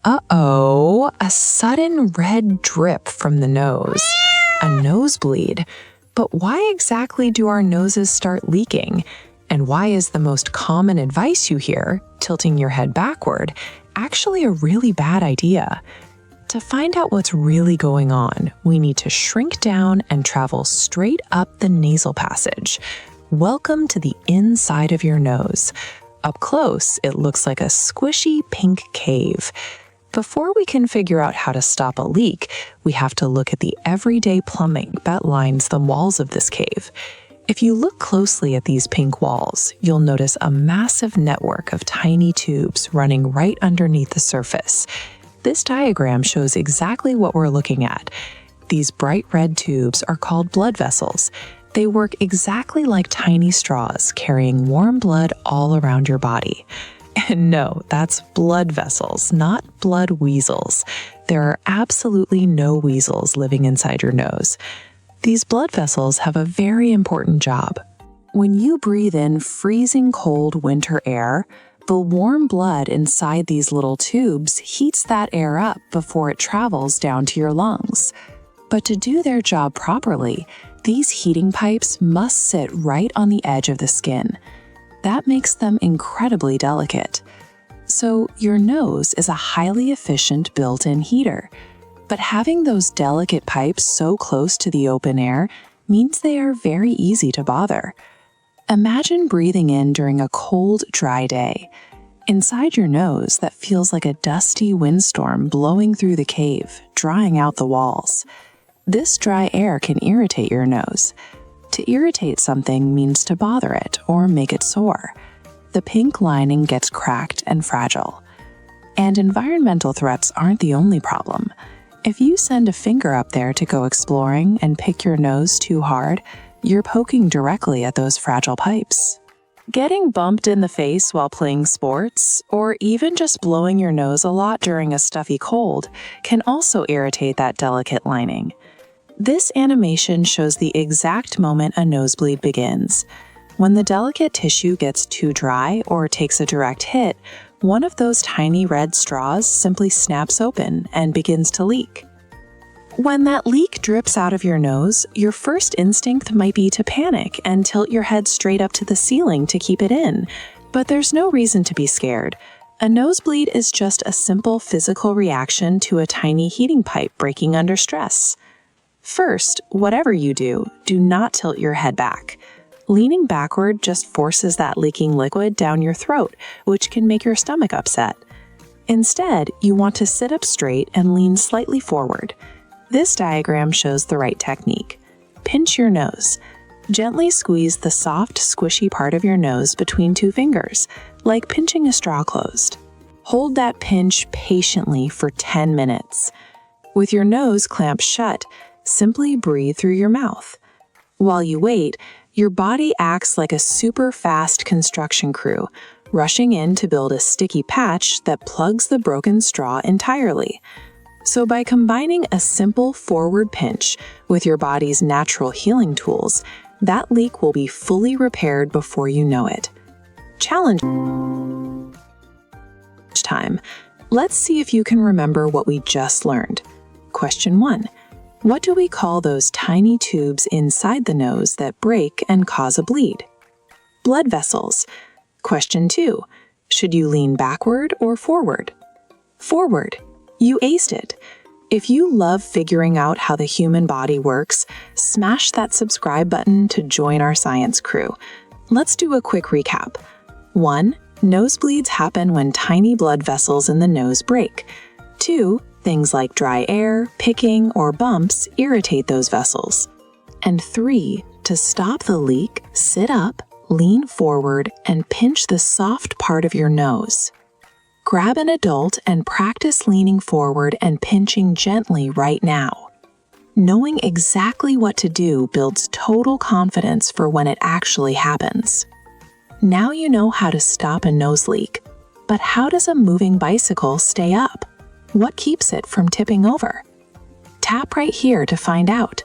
Uh-oh, a sudden red drip from the nose. A nosebleed. But why exactly do our noses start leaking? And why is the most common advice you hear, tilting your head backward, actually a really bad idea? To find out what's really going on, we need to shrink down and travel straight up the nasal passage. Welcome to the inside of your nose. Up close, it looks like a squishy pink cave. Before we can figure out how to stop a leak, we have to look at the everyday plumbing that lines the walls of this cave. If you look closely at these pink walls, you'll notice a massive network of tiny tubes running right underneath the surface. This diagram shows exactly what we're looking at. These bright red tubes are called blood vessels. They work exactly like tiny straws, carrying warm blood all around your body. And no, that's blood vessels, not blood weasels. There are absolutely no weasels living inside your nose. These blood vessels have a very important job. When you breathe in freezing cold winter air, the warm blood inside these little tubes heats that air up before it travels down to your lungs. But to do their job properly, these heating pipes must sit right on the edge of the skin. That makes them incredibly delicate. So your nose is a highly efficient built-in heater. But having those delicate pipes so close to the open air means they are very easy to bother. Imagine breathing in during a cold, dry day. Inside your nose, that feels like a dusty windstorm blowing through the cave, drying out the walls. This dry air can irritate your nose. To irritate something means to bother it or make it sore. The pink lining gets cracked and fragile. And environmental threats aren't the only problem. If you send a finger up there to go exploring and pick your nose too hard, you're poking directly at those fragile pipes. Getting bumped in the face while playing sports, or even just blowing your nose a lot during a stuffy cold, can also irritate that delicate lining. This animation shows the exact moment a nosebleed begins. When the delicate tissue gets too dry or takes a direct hit, one of those tiny red straws simply snaps open and begins to leak. When that leak drips out of your nose, your first instinct might be to panic and tilt your head straight up to the ceiling to keep it in. But there's no reason to be scared. A nosebleed is just a simple physical reaction to a tiny heating pipe breaking under stress. First, whatever you do, do not tilt your head back. Leaning backward just forces that leaking liquid down your throat, which can make your stomach upset. Instead, you want to sit up straight and lean slightly forward. This diagram shows the right technique. Pinch your nose. Gently squeeze the soft, squishy part of your nose between two fingers, like pinching a straw closed. Hold that pinch patiently for 10 minutes. With your nose clamped shut, simply breathe through your mouth. While you wait, your body acts like a super fast construction crew, rushing in to build a sticky patch that plugs the broken straw entirely. So by combining a simple forward pinch with your body's natural healing tools, that leak will be fully repaired before you know it. Challenge time. Let's see if you can remember what we just learned. Question 1. What do we call those tiny tubes inside the nose that break and cause a bleed? Blood vessels. Question 2. Should you lean backward or forward? Forward. You aced it. If you love figuring out how the human body works, smash that subscribe button to join our science crew. Let's do a quick recap. 1. Nosebleeds happen when tiny blood vessels in the nose break. 2. Things like dry air, picking, or bumps irritate those vessels. And 3. To stop the leak, sit up, lean forward, and pinch the soft part of your nose. Grab an adult and practice leaning forward and pinching gently right now. Knowing exactly what to do builds total confidence for when it actually happens. Now you know how to stop a nose leak, but how does a moving bicycle stay up? What keeps it from tipping over? Tap right here to find out.